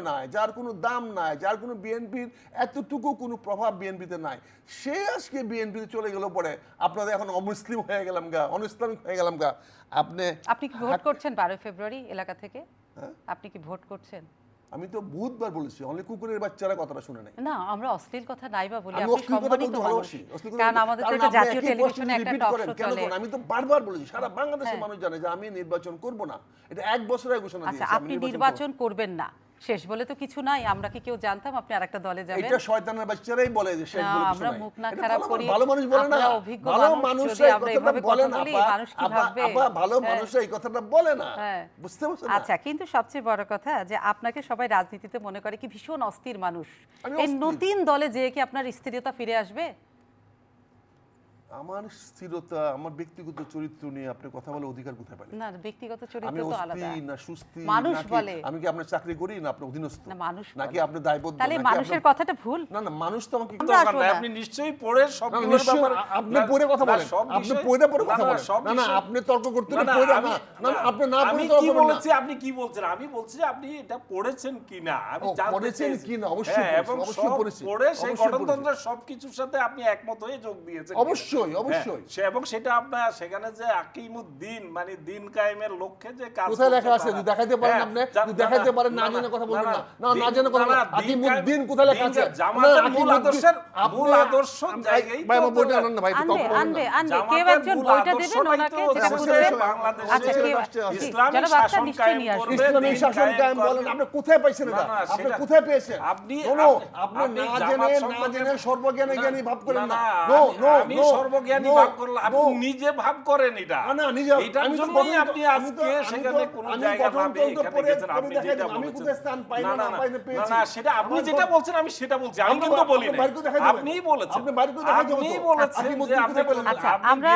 নাই, যার কোনো দাম নাই, যার কোনো বিএনপির এতটুকু কোনো প্রভাব বিএনপিতে নাই, সে আজকে বিএনপিতে চলে গেল পরে আপনাদের এখন অমুসলিম হয়ে গেলাম গা, অনইসলামিক হয়ে গেলাম গা। আপনি কি ভোট করছেন 12 ফেব্রুয়ারি এলাকা থেকে? আপনি কি ভোট করছেন? আমি তো বহুতবার বলেছি, অনেক কুকুরের বাচ্চারা কথাটা শুনে নাই। না, আমরা অশ্লীল কথা নাইবা বলি, আমি আপনি অশ্লীল কথা সম্মানিত বলতে মানুষ। ভালোবাসি, কারণ আমাদের তো একটা জাতীয় টেলিভিশনে একটা টক শো চলে। আমি তো বারবার বলেছি, সারা বাংলাদেশের মানুষ জানে যে আমি নির্বাচন করব না। এটা 1 বছর আগে ঘোষণা দিয়েছি। আচ্ছা, আপনি নির্বাচন করবেন না, শেষ বলে তো কিছু নাই। আমরা কি কেউ জানতাম আপনি আরেকটা দলে যাবেন? এটা শয়তানের বাচ্চারাই বলে যে শেষ বলে কিছু নাই। আমরা মুখ না খারাপ করি, ভালো মানুষ বলে না, আমরা অভিজ্ঞ ভালো মানুষ, মানুষ যদি আমরা এই এভাবে কথাটা বলে কথা না। বলি মানুষ কি ভাববে? আপা ভালো মানুষ এই কথাটা বলে না, বুঝতে পারছেন না? আচ্ছা, কিন্তু সবচেয়ে বড় কথা যে আপনাকে সবাই রাজনীতিতে মনে করে কি ভীষণ অস্থির মানুষ। এই নতুন দলে যে কি আপনার স্থিরতা ফিরে আসবে? আমার স্থিরতা, আমার ব্যক্তিগত চরিত্র নিয়ে আপনি কথা বলে অধিকার কোথায় পেলেন? না, ব্যক্তিগত আমি চরিত্র তো আলাদা। অস্থির না সুস্থির, মানুষ বলে আমি কি আপনার চাকরি করি না আপনার অধীনস্থ? না, মানুষ নাকি আপনি দায়বদ্ধ? তাহলে মানুষের কথাটা ভুল? না না, মানুষ তো আমাকে আপনি নিশ্চয়ই পড়ে সবগুলোর ব্যাপারে আপনি পড়ে কথা বলেন, আপনি পড়ে কথা বলেন। না না, আপনি তর্ক করতে না পড়ে না, না আপনি না পড়ে তর্ক কি করবেন না। বলেছি, আপনি কি বলছেন? আমি বলছি যে আপনি এটা পড়েছেন কিনা আমি জানতে পড়েছেন চাইছি। কিনা, অবশ্যই এবং অবশ্যই পড়েছি। পড়ে সেই গণতন্ত্রের সবকিছুর সাথে আপনি একমত হয়ে যোগ দিয়েছেন। অবশ্যই অবশ্যই। এবং সেটা আপনার সেখানে যে আকিমুদ্দিন মানে দিন কায়েমের লক্ষ্যে যে কাজ কোথায় লেখা আছে? যদি দেখাইতে পারেন আপনি, যদি দেখাইতে পারেন, না জেনে কথা বলবেন না। না না জেনে কথা বলবেন। আকিমুদ্দিন কোথায় লেখা আছে? জামাতের মূল আদর্শের মূল আদর্শ জায়গায় ভাই বইটা আনেন না ভাই, তো কম বলেন না। আনবে কেউ একজন বইটা দেবেন ওনাকে, যেটা বুঝবেন। আচ্ছা, ইসলামিক শাসন কায়েম করবে, ইসলামিক শাসন কায়েম বলেন, আপনি কোথায় পাইছেন এটা? আপনি কোথায় পেয়েছেন? আপনি না জেনে সর্বজ্ঞানী জ্ঞানী ভাব করেন না। নো নো, আমি সর্বজ্ঞানী ভাব করলাম, আপনি নিজে ভাব করেন এটা। না নিজে এটার জন্যই আপনি আজকে সেখানে কোন জায়গা ভাবে এখানে গেছেন। আপনি যেটা আমি কোথায় স্থান পাই না পাই না পেয়েছি। না সেটা আপনি যেটা বলছেন আমি সেটা বলছি, আমি কিন্তু বলি না। আপনিই বলেছেন, আপনি বাইরে করে দেখাই দেবেন। আপনিই বলেছেন যে আপনি বলেন। আচ্ছা, আমরা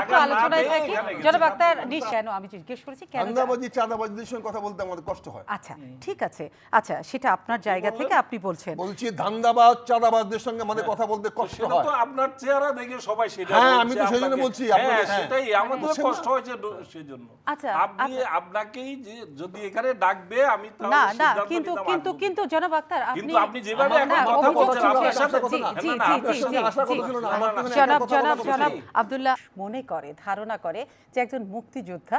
একটু আলোচনায় থাকি। জনাব আক্তার, কেন আমি জিজ্ঞেস করেছি কেন চাঁদাবাজি চাঁদাবাজিদের সঙ্গে কথা বলতে আমাদের কষ্ট হয়। আচ্ছা ঠিক আছে, আচ্ছা সেটা আপনার জায়গা থেকে আপনি বলছেন। বলছি ধান্দাবাজ চাঁদাবাজদের সঙ্গে আমাদের কথা বলতে কষ্ট সেটা হয়। তো আপনার চেহারা দেখে সবাই সেটা হ্যাঁ, বলছে। আমি তো সেজন্য বলছি আপনাকে, সেটাই আমাদের কষ্ট হয়েছে সেজন্য। আচ্ছা, আপনি আপনাকেই যে যদি এখানে ডাকবে আমি তাহলে না না, সিদ্ধান্ত কিন্তু নিতাম কিন্তু আজকে। কিন্তু জনাব আক্তার কিন্তু আপনি যেভাবে এখন না, কথা অভিযোগ বলছেন করছেন। আপনার সাথে জি, না, জি, না, জি, আপনার জি, সাথে জি, আশা জি। করছিল না, আমার তো জনাব আব্দুল্লাহ মনে করে, ধারণা করে যে একজন মুক্তিযোদ্ধা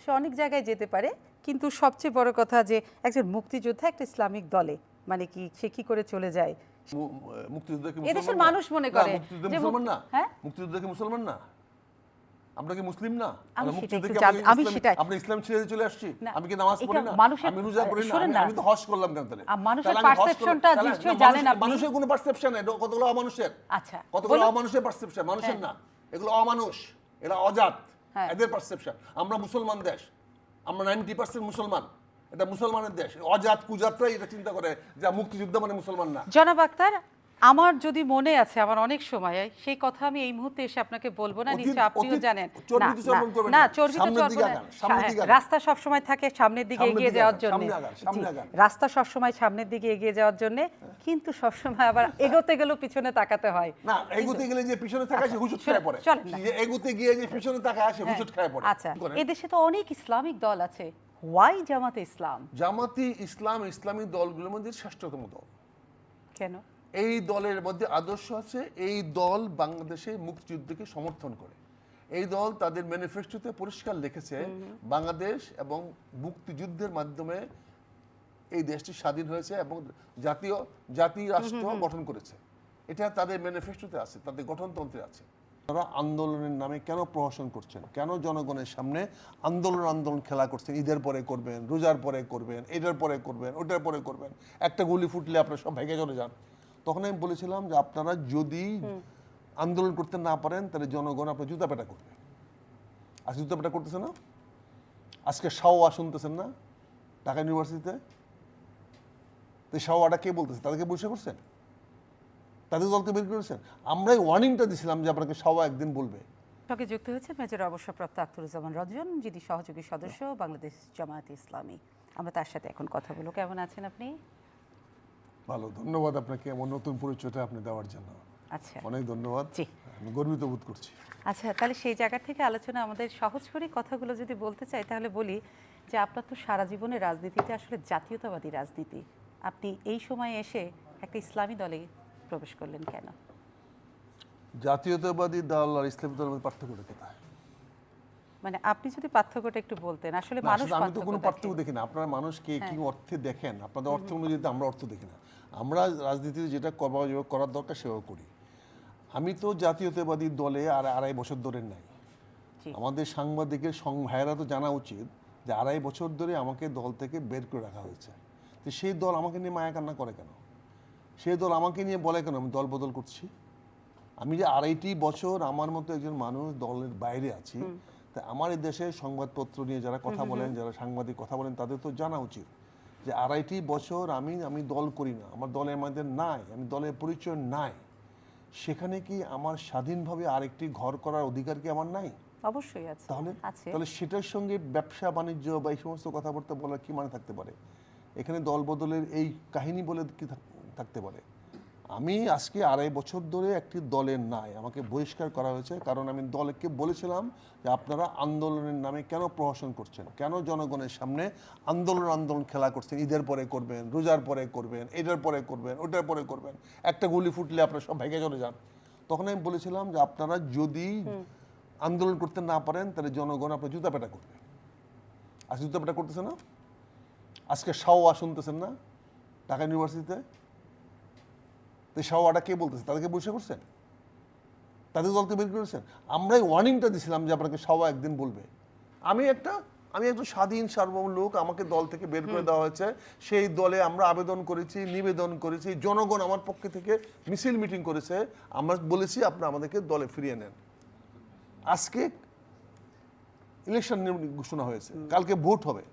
সে অনেক জায়গায় যেতে পারে, কিন্তু সবচেয়ে বড় কথা যে একজন মুক্তিযোদ্ধা একটা ইসলামিক দলে মানে কি সে কি করে চলে যায়? মুক্তিযুদ্ধ কি এদেশের মানুষ মনে করে যে মুসলমান না? হ্যাঁ, মুক্তিযুদ্ধ কি মুসলমান না? আমরা কি মুসলিম না? আমি সেটাই, আপনি ইসলাম ছেড়ে চলে আসছি, আমি কি নামাজ পড়ি না, আমি রোজা করি না, আমি তো হজ করলাম কেন তাহলে? মানুষের পারসেপশনটা নিশ্চয়ই জানেন আপনি। মানুষের কোনো পারসেপশন নাই, কতগুলো অমানুষের। আচ্ছা, কতগুলো অমানুষের পারসেপশন, মানুষের না, এগুলো অমানুষ, এরা অজাত, এদের পারসেপশন। আমরা মুসলমান দেশ, আমরা 90% মুসলমান, এটা মুসলমানের দেশ। অজাত কুজাতরাই এটা চিন্তা করে যে মুক্তিযুদ্ধ মানে মুসলমান না। জনাব আক্তার, আমার যদি মনে আছে, আমার অনেক সময় সেই কথা আমি এই মুহূর্তে এসে আপনাকে বলবো না, নিশ্চয় আপনিও জানেন। না চর্বি তো চর্বি না, রাস্তা সব সময় থাকে সামনের দিকে এগিয়ে যাওয়ার জন্য, রাস্তা সব সময় সামনের দিকে এগিয়ে যাওয়ার জন্য, কিন্তু সব সময় আবার এগোতে গেলেও পিছনে তাকাতে হয় না। এগোতে গেলে যে পিছনে তাকায় সে হুজুট খায় পড়ে, এগোতে গিয়ে যে পিছনে তাকায় সে হুজুট খায় পড়ে। আচ্ছা, এই দেশে তো অনেক ইসলামিক দল আছে, ওয়াই জামাতে ইসলাম? জামাতি ইসলাম ইসলামী দলগুলোর মধ্যে শ্রেষ্ঠতম দল। কেন? এই দলের মধ্যে আদর্শ আছে, এই দল বাংলাদেশে মুক্তিযুদ্ধকে সমর্থন করে। এই দল তাদের ম্যানিফেস্টোতে পরিষ্কার লিখেছে বাংলাদেশ এবং মুক্তিযুদ্ধের মাধ্যমে এই দেশটি স্বাধীন হয়েছে এবং জাতি রাষ্ট্র গঠন করেছে। এটা তাদের ম্যানিফেস্টোতে আছে, তাদের গঠনতন্ত্রে আছে। তারা আন্দোলনের নামে কেন প্রহসন করছেন? কেন জনগণের সামনে আন্দোলন খেলা করছেন? ঈদের পরে করবেন, রোজার পরে করবেন, এটার পরে করবেন, ওটার পরে করবেন, একটা গুলি ফুটলে আপনারা সব ভেঙে চলে যান। তখন আমি বলেছিলাম যে আপনারা যদি আন্দোলন করতে না পারেন তাহলে জনগণ আপনার জুতা পেটা করবে। আজকে জুতা পেটা করতেছে না? আজকে শাওয়া শুনতেছেন না ঢাকা ইউনিভার্সিটিতে? তো শাওয়াটা কে বলতেছে? তাদেরকে বসে করছেন, তাদের দলকে বের করেছেন। আমরাই ওয়ার্নিংটা দিয়েছিলাম যে আপনাকে শাওয়া একদিন বলবে। সঙ্গে যুক্ত হয়েছে মেজর অবসরপ্রাপ্ত আখতারুজ্জামান রঞ্জন, যিনি সহযোগী সদস্য বাংলাদেশ জামায়াতে ইসলামী। আমরা তার সাথে এখন কথা বলবো। কেমন আছেন আপনি? ভালো, ধন্যবাদ আপনাকে আমার নতুন পরিচয়টা আপনি দেওয়ার জন্য। আচ্ছা, অনেক ধন্যবাদ, জি, আমি গর্বিত বোধ করছি। আচ্ছা, তাহলে সেই জায়গা থেকে আলোচনা আমাদের সহজ করে কথাগুলো যদি বলতে চাই, তাহলে বলি যে আপনার তো সারা জীবনে রাজনীতিতে আসলে জাতীয়তাবাদী রাজনীতি, আপনি এই সময়ে এসে একটা ইসলামী দলে প্রবেশ করলেন কেন? জাতীয়তাবাদী দল আর ইসলামী দলের মধ্যে পার্থক্যটা কোথায়? মানে আপনি যদি পার্থক্যটা একটু বলতেন, আসলে না, মানুষ আসলে আমি তো কোনো পার্থক্য পার্থক্য দেখি না। আপনারা মানুষকে কি অর্থে দেখেন, আপনাদের অর্থ অনুযায়ী তো আমরা অর্থ দেখি না। আমরা রাজনীতিতে যেটা করার দরকার সেভাবে করি। আমি তো জাতীয়তাবাদী দলে আর 2.5 বছর ধরে নাই। জি। আমাদের সাংবাদিকের ভাইয়েরা তো জানা উচিত যে 2.5 বছর ধরে আমাকে দল থেকে বের করে রাখা হয়েছে। তো সেই দল আমাকে নিয়ে মায়া কান্না করে কেন? সেই দল আমাকে নিয়ে বলে কেন আমি দল বদল করছি? আমি যে 2.5 বছর আমার মতো একজন মানুষ দলের বাইরে আছি, তা আমার এই দেশে সংবাদপত্র নিয়ে যারা কথা বলেন, যারা সাংবাদিক কথা বলেন, তাদের তো জানা উচিত যে 2.5 বছর আমি দল করি না, আমার দলের মধ্যে নাই, আমি দলের পরিচয় নাই। সেখানে কি আমার স্বাধীনভাবে আরেকটি ঘর করার অধিকার কি আমার নাই? অবশ্যই আছে। তাহলে সেটার সঙ্গে ব্যবসা বাণিজ্য বা এই সমস্ত কথাবার্তা বলার কি মানে থাকতে পারে? এখানে দল বদলের এই কাহিনী বলে কি থাকতে পারে? আমি আজকে 2.5 বছর ধরে একটি দলের নাই, আমাকে বহিষ্কার করা হয়েছে কারণ আমি দলকে বলেছিলাম যে আপনারা আন্দোলনের নামে কেন প্রহসন করছেন, কেন জনগণের সামনে আন্দোলন খেলা করছেন, ঈদের পরে করবেন, রোজার পরে করবেন, এটার পরে করবেন, ওটার পরে করবেন, একটা গুলি ফুটলে আপনারা সব ভেঙে চলে যান। তখন আমি বলেছিলাম যে আপনারা যদি আন্দোলন করতে না পারেন তাহলে জনগণ আপনার জুতা পেটা করবে। আজকে জুতা পেটা করতেছে না? আজকে শাওয়া শুনতেছেন না ঢাকা ইউনিভার্সিটিতে? তো শাওয়াটা কে বলতেছে? তাদেরকে বসে করছেন, তাদের দলকে বের করেছেন। আমরাই ওয়ার্নিংটা দিয়েছিলাম যে আপনাকে শাওয়া একদিন বলবে। আমি একজন স্বাধীন সার্বভৌম লোক, আমাকে দল থেকে বের করে দেওয়া হয়েছে। সেই দলে আমরা আবেদন করেছি, নিবেদন করেছি, জনগণ আমার পক্ষে থেকে মিছিল মিটিং করেছে। আমরা বলেছি আপনারা আমাদেরকে দলে ফিরিয়ে নেন। আজকে ইলেকশন ঘোষণা হয়েছে, কালকে ভোট হবে।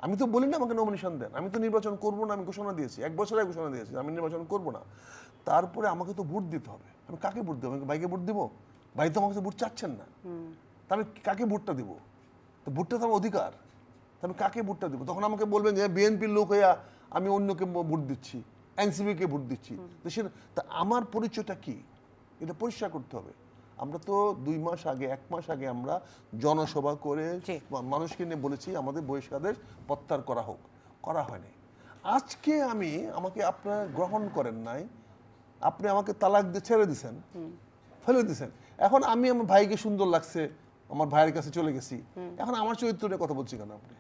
আমি তো বলি না আমাকে নমিনেশন দেন, আমি তো নির্বাচন করবো না, আমি ঘোষণা দিয়েছি, 1 বছর আগে ঘোষণা দিয়েছি আমি নির্বাচন করবো না। তারপরে আমাকে তো ভোট দিতে হবে। আমি কাকে ভোট দেবো? আমি ভাইকে ভোট দিব? ভাই তো আমার কাছে ভোট চাচ্ছেন না, তা আমি কাকে ভোটটা দিব? তো ভোটটা তো আমার অধিকার, তা আমি কাকে ভোটটা দিব? তখন আমাকে বলবেন যে বিএনপির লোক হইয়া আমি অন্যকে ভোট দিচ্ছি, এনসিপিকে ভোট দিচ্ছি। তো সেটা তা আমার পরিচয়টা কি, এটা পরিষ্কার করতে হবে। আমরা তো 2 মাস আগে 1 মাস আগে আমরা জনসভা করে মানুষকে নিয়ে বলেছি আমাদের বহিষ্কারের প্রত্যাহার করা হোক, করা হয়নি। আজকে আমাকে আপনারা গ্রহণ করেন নাই, আপনি আমাকে তালাক দিয়ে ছেড়ে দিছেন, ফেলে দিছেন। এখন আমি আমার ভাইকে সুন্দর লাগছে, আমার ভাইয়ের কাছে চলে গেছি, এখন আমার চরিত্র নিয়ে কথা বলছি কেন আপনি?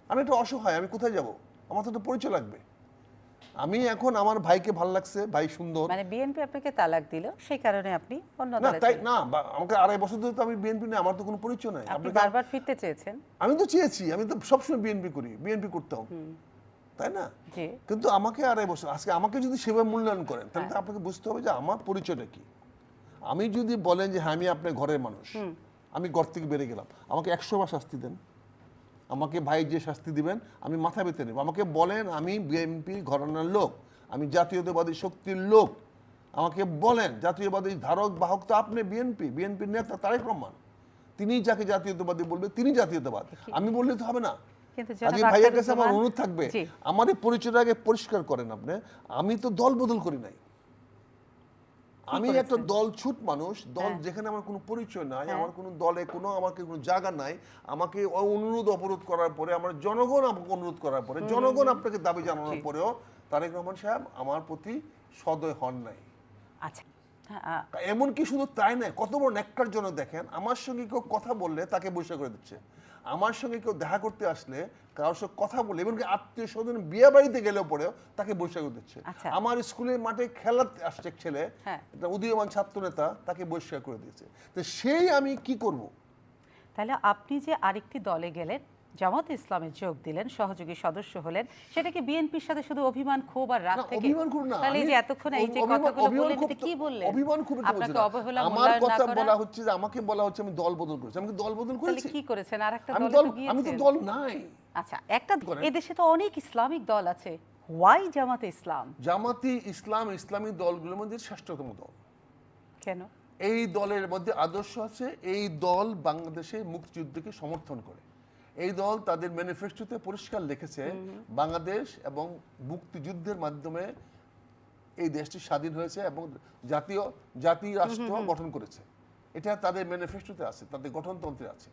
আমি একটু অসহায়, আমি কোথায় যাব? আমার তো একটা পরিচয় লাগবে। আমি এখন আমার ভাইকে ভালো লাগছে, ভাই সুন্দর, মানে বিএনপি আপনাকে তালাক দিল সেই কারণে আপনি অন্য না দলে তাই না, আমাকে 2.5 বছর ধরে তো আমি বিএনপি নেই, আমার তো কোনো পরিচয় নাই। আপনি বারবার ফিরতে চেয়েছেন। আমি তো চেয়েছি, আমি তো সবসময় বিএনপি করি, বিএনপি করতাম, তাই না? জি। কিন্তু আমাকে 2.5 বছর, আজকে আমাকে যদি সেভাবে মূল্যায়ন করেন তাহলে তো আপনাকে বুঝতে হবে যে আমার পরিচয়টা কি। আমি যদি বলেন যে হ্যাঁ আমি আপনার ঘরের মানুষ, আমি ঘর থেকে বেরিয়ে গেলাম, আমাকে 100 বার শাস্তি দেন, আমাকে ভাই যে শাস্তি দিবেন আমি মাথা পেতে নেব। আমাকে বলেন আমি বিএনপি ঘরানার লোক, আমি জাতীয়তাবাদী শক্তির লোক, আমাকে বলেন জাতীয়বাদী ধারক বাহক তো আপনি বিএনপির নেতা তারেক রহমান, তিনি যাকে জাতীয়তাবাদী বলবে তিনি জাতীয়তাবাদ, আমি বললে তো হবে না। আজকে ভাইয়ের কাছে আমার অনুরোধ থাকবে আমার এই পরিচয়টা আগে পরিষ্কার করেন আপনি। আমি তো দল বদল করি নাই, আমি একটা দল ছুট মানুষ, দল যেখানে আমার কোনো পরিচয় নাই, আমার কোনো দলে আমাকে কোনো জায়গা নাই, আমাকে অনুরোধ অবরোধ করার পরে, আমার জনগণ আমাকে অনুরোধ করার পরে, জনগণ আপনাকে দাবি জানানোর পরেও তারেক রহমান সাহেব আমার প্রতি সদয় হন নাই। আচ্ছা, এমনকি শুধু তাই নয়, কত বড় ন্যাক্কারজনক দেখেন, আমার সঙ্গে কেউ কথা বললে তাকে বহিষ্কার করে দিচ্ছে, আমার সঙ্গে কেউ দেখা করতে আসলে কারোর সঙ্গে কথা বলে, এমনকি আত্মীয় স্বজন বিয়ে বাড়িতে গেলেও পরেও তাকে বহিষ্কার করে দিচ্ছে। আমার স্কুলের মাঠে খেলাতে আসছে ছেলে, একটা উদীয়মান ছাত্র নেতা, তাকে বহিষ্কার করে দিয়েছে। তো সেই আমি কি করব? তাহলে আপনি যে আরেকটি দলে গেলেন, জামাত ইসলামে যোগ দিলেন, সহযোগী সদস্য হলেন, সেটা কি বিএনপির সাথে শুধু অভিমান ক্ষোভ আর রাগ থেকে? অভিমান করব না, তাহলে এই যে এতক্ষণ এই যে কথাগুলো বললেন এটা কি বললেন? অভিমান খুব আপনাকে অবহেলা আমার কথা বলা হচ্ছে যে আমাকে বলা হচ্ছে আমি দল বদল করেছি, আমি কি দল বদল করেছি? তাহলে কি করেছেন? আরেকটা দলে তো গিয়েছেন? আমি তো দল নাই। আচ্ছা, একটা এই দেশে তো অনেক ইসলামিক দল আছে, হোয়াই জামাতে ইসলাম? জামাতি ইসলাম ইসলামিক দলগুলোর মধ্যে শ্রেষ্ঠতম দল। কেন? এই দলের মধ্যে আদর্শ আছে, এই দল বাংলাদেশে মুক্তিযুদ্ধকে সমর্থন করে, এই দল তাদের ম্যানিফেস্টোতে পরিষ্কার লিখেছে বাংলাদেশ এবং মুক্তিযুদ্ধের মাধ্যমে এই দেশটি স্বাধীন হয়েছে এবং জাতি রাষ্ট্র গঠন করেছে। এটা তাদের ম্যানিফেস্টোতে আছে, তাদের গঠনতন্ত্রে আছে।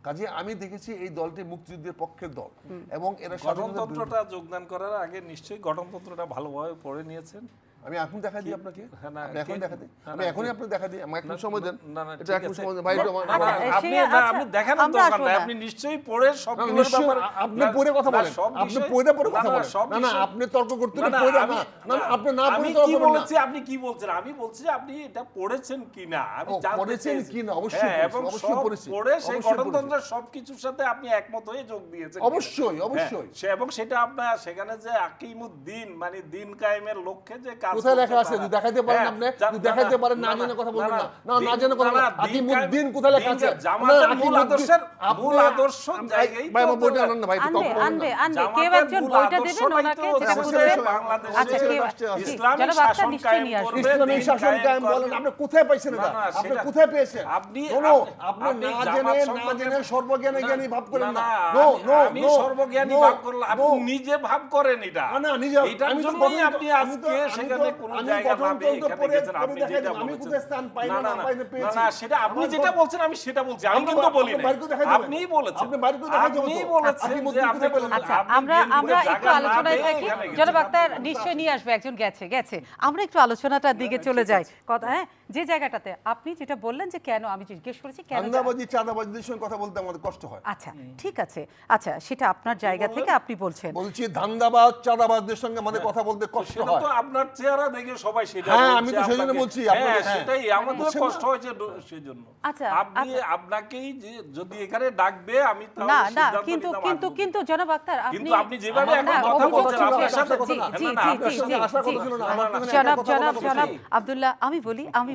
কাজে আমি দেখেছি এই দলটি মুক্তিযুদ্ধের পক্ষের দল এবং এরা স্বাধীনতা গঠনতন্ত্রটা যোগদান করার আগে নিশ্চয়ই গঠনতন্ত্রটা ভালোভাবে পড়ে নিয়েছেন। আমি এখন দেখা দিই আপনাকে, হ্যাঁ, না, আমি এখন কে- দেখা দিই, না, আমি না, এখনই আপনাকে দেখা দিই, আমাকে একটু সময় দেন। না, না, এটা ঠিক একটু আছে। সময় দেন ভাই, এটা আমার- না, না, আচ্ছা, আপনি সে- না, আচ্ছা, আপনি দেখানোর আমরা দরকার আসবো নাই, না। আপনি নিশ্চয়ই পড়ে না, সবগুলোর নিশ্চয়ই, ব্যাপারে আপনি পড়ে কথা বলেন, সব আপনি বিষয়ে- পড়ে পড়ে কথা না, বলেন, সব না না বিষয়ে- আপনি তর্ক করতে না, না, পড়ে না আমি- না না, আপনি না আমি পড়ে কি তর্ক করবেন না। বলেছি, আপনি কি বলছেন? আমি বলছি যে আপনি এটা পড়েছেন কিনা আমি ও, জানতে পড়েছেন চেয়েছি। কিনা, অবশ্যই হ্যাঁ, পড়েছি, এবং অবশ্যই সব পড়েছি, পড়ে সেই অবশ্যই গঠনতন্ত্রের সবকিছুর সাথে আপনি একমত হয়ে যোগ দিয়েছেন। অবশ্যই, অবশ্যই। হ্যাঁ, এবং সেটা আপনার সেখানে যে আকিমুদ্দিন মানে দিন কায়েমের লক্ষ্যে যে কাজ কোথায় করছে লেখা আছে? তারা। যদি দেখাইতে পারেন হ্যাঁ, আপনি, জান- যদি দেখাইতে পারেন, না জেনে কথা বলবেন না। না, না জেনে কথা বলবেন। আকিমুদ্দিন কোথায় লেখা আছে? জামাতের না, মূল আকিমুদ্দিন- আদর্শের আপনি- মূল আদর্শ জায়গায় ভাই, আমার বইটা আনেন না ভাই, একটু আনবে তর্ক করবেন আনবে না। আনবে কেউ জামাতের একজন মূল বইটা দেবেন আদর্শটাই ওনাকে, তো যেটা হচ্ছে বুঝেছে। বাংলাদেশে আচ্ছা, ইসলামী জনাব আক্তার শাসন নিশ্চয়ই কায়েম নিয়ে আসবে। করবে, ইসলামী দিন শাসন কায়েম করবে। বলেন, আপনি কোথায় পাইছেন এটা? না, না, আপনি সেটা- কোথায় পেয়েছেন? আপনি- নো, নো, আপনি আপনি না জামাত জেনে, না সম্পর্কে- জেনে সর্বজ্ঞানী না, জ্ঞানী ভাব করেন না, না। না, নো, নো, আমি নো, সর্বজ্ঞানী নো, ভাব করলাম, আপনি নো। নিজে ভাব করেন এটা। না, না, নিজে এটার আমি তো জন্যই গঠন- আপনি আমি তো- আজকে আমি তো- সেখানে কোনো আমি জায়গা না গঠনতন্ত্র পেয়ে এখানে পড়ে- গেছেন, পড়ে আপনি দেখাই যেটা দিন, আমি বলেছেন। কোথায় স্থান পাই না, না পাই না, না, পেয়েছি। না, সেটা আপনি আমার যেটা গঠন- বলছেন আমি সেটা বলছি, আমি আপনি কিন্তু বা- বলি আপনি নাই। বাইরে করে দেখাই দেবেন। আপনিই বলেছেন, আপনি বাইরে করে দেখাই দেবেন আপনিই তো। বলেছেন আপনি যে মুদ্রা আপনি কোথায় পেলেন? আচ্ছা, আপনি আমরা বিএনপির একটু জায়গা না আলোচনায় পেয়ে থাকি। এখানে গেছেন। জনাব আক্তার নিশ্চয় নিয়ে আসবে, একজন গেছে। আমরা একটু আলোচনাটার দিকে চলে যাই। কথা, হ্যাঁ, যে জায়গাটাতে আপনি যেটা বললেন যে কেন, আমি জিজ্ঞেস করেছি কেন। ধান্দাবাজি, চাঁদাবাজিদের সঙ্গে কথা বলতে আমাদের কষ্ট হয়। আচ্ছা, ঠিক আছে। আচ্ছা, সেটা আপনার জায়গা থেকে আপনি বলছেন। বলছি ধান্দাবাজ, চাঁদাবাজদের সঙ্গে আমাদের কথা বলতে কষ্ট সেটা হয়। তো আপনার চেহারা দেখে সবাই সেটা হ্যাঁ, বলছে আমি তো সেজন্য আপনাকে। বলছি, হ্যাঁ, আপনাকে, হ্যাঁ। সেটাই আমাদের বুঝছেন কষ্ট না? হয়েছে সেজন্য। আচ্ছা, আপনি আচ্ছা। আপনাকেই যে যদি এখানে ডাকবে আমি তাহলে না না, সিদ্ধান্ত কিন্তু নিতাম কিন্তু আসবো। কিন্তু জনাব আক্তার কিন্তু আপনি যেভাবে আমার এখন না, কথা অভিযোগ বলছেন ছিল, আপনার সাথে কথা না। জি, না, জি, আপনার জি, সাথে জি, আশা জি। করছিল না, না, আমার না, সঙ্গে জনাব কথা বলা কথা জনাব বলছি। আব্দুল্লাহ, আমি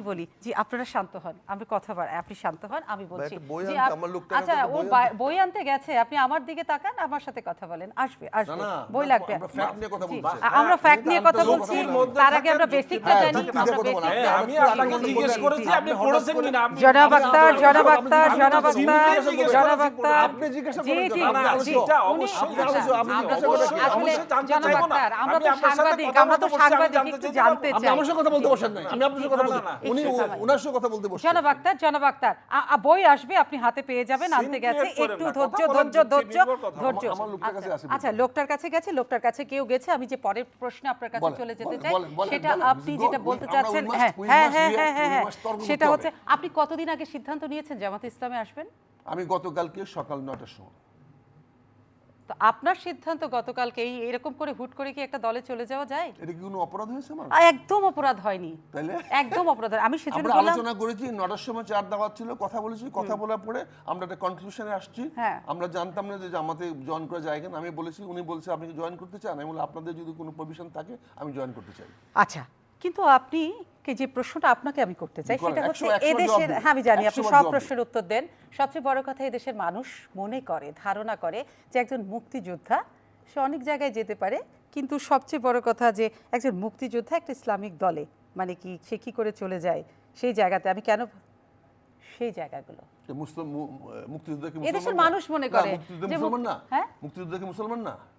বলি জি, আপনারা শান্ত হন, আমি কথা বল, আপনি শান্ত হন, আমি বলছি একটা বই জি, আনতে, আমার লোকটা আচ্ছা, একটা ও বই বই আনতে গেছে, আপনি আমার দিকে তাকান, আমার সাথে কথা বলেন, আসবে না, না, বই না, লাগবে। আমরা fact নিয়ে কথা জি, বলছি। আমরা ফ্যাক্ট হ্যাঁ, নিয়ে আমি তো কথা যুক্তির বলছি, মধ্যে তার আগে থাকেন, আমরা যুক্তির বেসিকটা হ্যাঁ, জানি, যুক্তি দিয়ে আমরা কথা বলেন। basic- হ্যাঁ, আমি আপনাকে জিজ্ঞেস করেছি আপনি পড়েছেন কিনা, আপনি জনাব আপনি- আক্তার, আপনি- জনাব আপনি- আক্তার, আপনি- জনাব আপনি- আক্তার, আপনি- জনাব আপনি- আক্তার, আপনি জিজ্ঞাসা জি, করেন জি, কেন? আপনি জি, আলোচনা- সেটা উনি- অবশ্যই আপনি আলোচনা- আপনি জানতে জিজ্ঞাসা চাইবো করেন না। কেন? আসলে অবশ্যই জানতে জনাব চাইবো না। আক্তার, আমরা আমি তো আপনার সাথে সাংবাদিক, কথা আমরা তো বলতে বসছি, আমি সাংবাদিক, জানতে একটু চাই, জানতে আপনি চাই। আমার সাথে কথা বলতে বসেন নাই, আমি আপনার সাথে কথা না, বলছি। না, উনি একটু থামেন। ওনার সাথে কথা বলতে বসছেন। জনাব আক্তার, বই আসবে, আপনি হাতে পেয়ে যাবেন, আনতে Scene গেছে, create করেন একটু না, ধৈর্য কথা বলেন, ধৈর্য যুক্তি নির্ভর কথা। আমার লোকটার কাছে আসে আচ্ছা, লোকটার কাছে গেছে, লোকটার কাছে কেউ গেছে, আমি যে পরের প্রশ্নে আপনার কাছে বলেন, চলে যেতে বলেন, চাই, বলেন, বলেন, সেটা বলেন। আপনি Go, যেটা we- বলতে আমরা চাচ্ছেন, we must- হ্যাঁ we হ্যাঁ must হ্যাঁ react, হ্যাঁ we হ্যাঁ, must তর্ক সেটা করতে হচ্ছে হবে। আপনি কতদিন আগে সিদ্ধান্ত নিয়েছেন জামাতে ইসলামে আসবেন? আমি গতকালকে সকাল 9টার সময়। তো আপনার সিদ্ধান্ত গতকালকে এরকম করে হুট করে কি একটা দলে চলে যাওয়া যায়? এটা কি কোনো অপরাধ হয়েছে আমার? একদম অপরাধ হয়নি, তাইলে একদম অপরাধ হয়নি। আমি সেজন্য আমরা বললাম, আলোচনা করেছি, 9টার সময় চার দাওয়াত ছিল, কথা বলেছি, কথা বলার পরে আমরা একটা কনক্লুশনে আসছি। হ্যাঁ। আমরা জানতাম না যে জামাতে জয়েন করা যায় কিনা। আমি বলেছি, উনি বলছে আপনি কি জয়েন করতে চান? আমি বললাম আপনাদের যদি কোনো প্রভিশন থাকে আমি জয়েন করতে চাই। আচ্ছা, কিন্তু আপনি যে প্রশ্নটা আপনাকে আমি করতে চাই করেন, সেটা হচ্ছে 100 এদেশের, জবাব দিন। হ্যাঁ আমি জানি আপনি 100 সব জবাব প্রশ্নের উত্তর দেন, সবচেয়ে বড় কথা এদেশের মানুষ মনে করে, ধারণা করে যে একজন মুক্তিযোদ্ধা সে অনেক জায়গায় যেতে পারে, কিন্তু সবচেয়ে বড় কথা যে একজন মুক্তিযোদ্ধা একটা ইসলামিক দলে, মানে কি সে কি করে চলে যায় সেই জায়গাতে, আমি কেন সেই জায়গাগুলো যে মুসলিম মুক্তিযুদ্ধ কি এদেশের মুসলমান না? মানুষ মনে না, করে মুক্তিযুদ্ধ যে মুসলমান না? হ্যাঁ? মুক্তিযুদ্ধ কি মুসলমান না?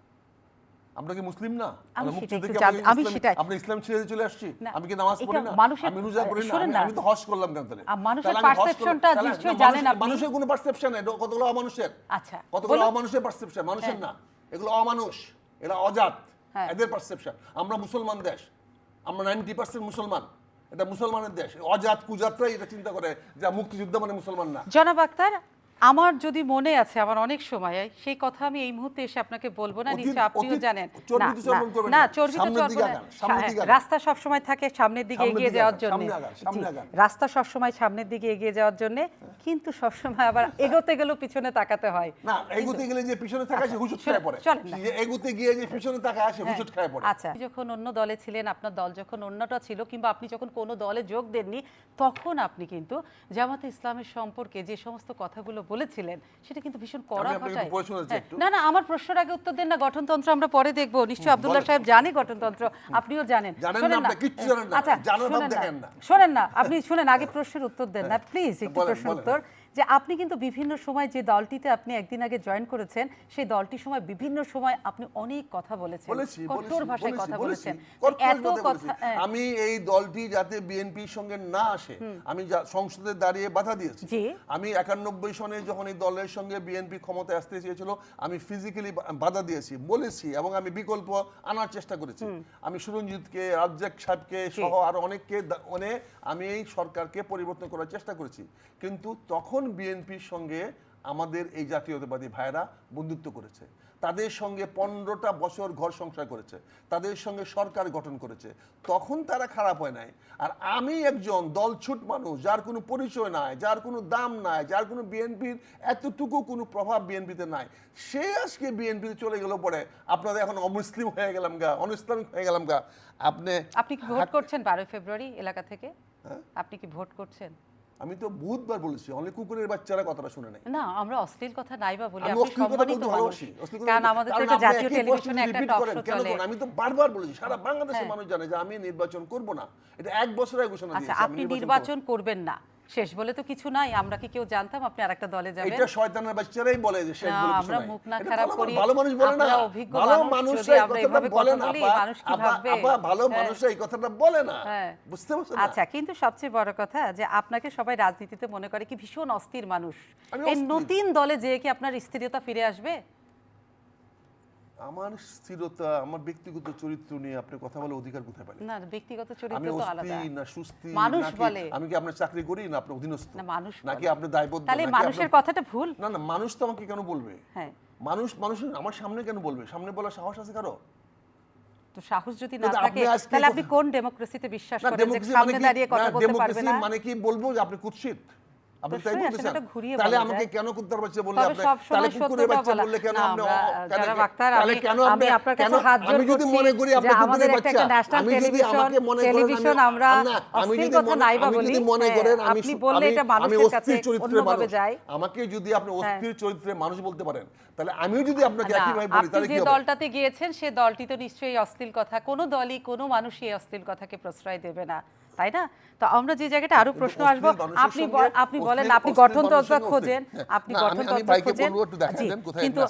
আমরা কি মুসলিম না? আমি আমরা সেটাই মুক্তিযুদ্ধে একটু কি জানতে- আমি সেটাই- আমরা ইসলাম ছেড়ে চলে আসছি? না, আমি কি নামাজ পড়ি এটা না? মানুষের- আমি রোজা করি না? শোনেন না। আমি তো হজ করলাম কেন তাহলে? মানুষের তাহলে আমি হজ করলাম- perceptionটা তাহলে- নিশ্চয়ই না, জানেন আপনি। মানুষের কোনো পারসেপশন নাই, এটা কতগুলো অমানুষের। আচ্ছা, কতগুলো বলুন। অমানুষের পারসেপশন, মানুষের হ্যাঁ। না। এগুলো অমানুষ, এরা অজাত, হ্যাঁ। এদের পারসেপশন। আমরা মুসলমান দেশ, আমরা 90% মুসলমান, এটা মুসলমানের দেশ। অজাত কুজাতরাই এটা চিন্তা করে যে মুক্তিযুদ্ধ মানে মুসলমান না। জনাব আক্তার, আমার যদি মনে আছে, আমার অনেক সময় সেই কথা আমি এই মুহূর্তে এসে আপনাকে বলবো না, অতীত- নিশ্চয়ই আপনিও অতীত জানেন। চর্বিত চর্বণ করবেন না, না। চর্বিত সামনের চর্বণ দিকে না। আগান, সামনের দিকে আগান। রাস্তা সব সময় থাকে সামনের দিকে সামনের এগিয়ে দিকে যাওয়ার আগান, জন্য, সামনে আগান, সামনে আগান। রাস্তা সব সময় সামনের দিকে এগিয়ে যাওয়ার জন্য, কিন্তু সব সময় আবার এগোতে গেলেও পিছনে তাকাতে হয়। না, এগুতে গেলে যে পিছনে থাকা সে হুজুট খায় পড়ে। চলেন না। যে এগুতে গিয়ে যে পিছনে থাকা সে হুজুট খায় পড়ে। আচ্ছা, আপনি যখন অন্য দলে ছিলেন, আপনার দল যখন অন্যটা ছিল, কিংবা আপনি যখন কোনো দলে যোগ দেননি, তখন আপনি কিন্তু জামাতে ইসলামের সম্পর্কে যে সমস্ত কথাগুলো বলেছিলেন সেটা কিন্তু ভীষণ কড়া আমি আপনাকে ভাষায়। পড়ে শোনাচ্ছি হ্যাঁ, একটু। না না, আমার প্রশ্নের আগে উত্তর দেন না। গঠনতন্ত্র আমরা পরে দেখবো, নিশ্চয়ই আব্দুল্লাহ সাহেব জানে গঠনতন্ত্র, আপনিও জানেন। জানেন না, শোনেন আপনি কিচ্ছু জানেন না। আচ্ছা, জানার ভাব শোনেন না, দেখেন না। শোনেন না, আপনি শুনেন, আগে প্রশ্নের উত্তর দেন না প্লিজ, একটু বলেন, প্রশ্নের বলেন। উত্তর যে আপনি কিন্তু বিভিন্ন সময় যে দলটিতে আপনি একদিন আগে জয়েন করেছেন সেই দলটির সময় বিভিন্ন সময় আপনি অনেক কথা বলেছেন, কঠোর ভাষায় কথা বলেছেন। এত কথা আমি এই দলটি যাতে বিএনপির সঙ্গে না আসে আমি সংসদে দাঁড়িয়ে বাধা দিয়েছি। আমি 91 সনে যখন এই দলের সঙ্গে বিএনপি ক্ষমতায় আসতে চেয়েছিল আমি ফিজিক্যালি বাধা দিয়েছি, বলেছি, এবং আমি বিকল্প আনার চেষ্টা করেছি। আমি সুরঞ্জিতকে, রাজ্জাক সাহেবকে সহ আরো অনেককে আমি এই সরকারকে পরিবর্তন করার চেষ্টা করেছি, কিন্তু তখন বিএনপির সঙ্গে আমাদের এই জাতীয়তাবাদী ভাইরা বন্ধুত্ব করেছে, তাদের সঙ্গে 15টা বছর ঘর সংসার করেছে, তাদের সঙ্গে সরকার গঠন করেছে, তখন তারা খারাপ হয় নাই। আর আমি একজন দলছুট মানুষ, যার কোনো পরিচয় নাই, যার কোনো দাম নাই, যার কোনো বিএনপির এতটুকু কোনো প্রভাব বিএনপিতে নাই, সে আজকে বিএনপিতে চলে গেল পরে আপনাদের এখন অমুসলিম হয়ে গেলাম গা, অনইসলামিক হয়ে গেলাম গা। আপনি কি ভোট করছেন 12 ফেব্রুয়ারি এলাকা থেকে? আপনি কি ভোট করছেন? আমি তো বহুতবার বলেছি, অনেক কুকুরের বাচ্চারা কথাটা শুনে নাই। না, আমরা অশ্লীল কথা নাইবা বলি, আপনি সম্মানিত মানুষ, কারণ আমাদের তো এটা জাতীয় টেলিভিশনে একটা টক শো চলে। আমি তো বারবার বলেছি, সারা বাংলাদেশের মানুষ জানে যে আমি নির্বাচন করব না, এটা 1 বছর আগে ঘোষণা দিয়েছি। আচ্ছা, আপনি নির্বাচন করবেন না, শেষ বলে তো কিছু নাই। আমরা কি কেউ জানতাম আপনি আরেকটা দলে যাবেন? এটা শয়তানের বাচ্চারাই বলে যে শেষ বলে কিছু নাই। আমরা মুখ না খারাপ করি, ভালো মানুষ বলে না, ভালো মানুষ এই কথাটা বলে না, মানুষ কি ভাববে? ভালো মানুষ এই কথাটা বলে না, বুঝতে পারছেন? আচ্ছা, কিন্তু সবচেয়ে বড় কথা যে আপনাকে সবাই রাজনীতিতে মনে করে কি ভীষণ অস্থির মানুষ। এই নতুন দলে যেয়ে কি আপনার স্থিরতা ফিরে আসবে? আমার স্থিরতা, আমার ব্যক্তিগত চরিত্র নিয়ে আপনি কথা বলার অধিকার কোথায় পেলেন? না, ব্যক্তিগত চরিত্র তো আলাদা। আমি না সুস্থি, মানুষ বলে আমি কি আপনার চাকরি করি না আপনার অধীনস্থ? না, মানুষ নাকি আপনি দায়বদ্ধ? তাহলে মানুষের কথাটা ভুল? না না, মানুষ তো আমাকে কেন বলবে? হ্যাঁ, মানুষ আমার সামনে কেন বলবে? সামনে বলার সাহস আছে কারো? তো সাহস যদি না থাকে তাহলে আপনি কোন ডেমোক্রেসিতে বিশ্বাস করেন যে সামনে দাঁড়িয়ে কথা বলতে পারবেন না? মানে কি বলবো যে আপনি কুৎসিত? আপনি তাই বলতেছেন? তাহলে আমাকে কেন কুত্তার বাচ্চা বললে আপনি? তাহলে কুকুরের বাচ্চা বললে কেন আপনি? তাহলে কেন আপনি? আমি যদি মনে করি আপনি কুকুরের বাচ্চা, আমি যদি আমাকে মনে করেন আমি যদি মনে করেন আমি অস্থির চরিত্রের মানুষ, আমাকে যদি আপনি অস্থির চরিত্রের মানুষ বলতে পারেন, তাহলে আমিও যদি আপনাকে একই ভাবে বলি তাহলে কি হবে? যে দলটাতে গিয়েছেন সে দলটি তো নিশ্চয়ই অশ্লীল কথা, কোনো দলই কোনো মানুষই অশ্লীল কথাকে প্রশ্রয় দেবে না, তাই না? তো আমরা যে জায়গাটা আরো প্রশ্ন আসবো, আপনি বলেন আপনি গঠনতন্ত্র খোঁজেন, আপনি গঠনতন্ত্র খোঁজেন, কিন্তু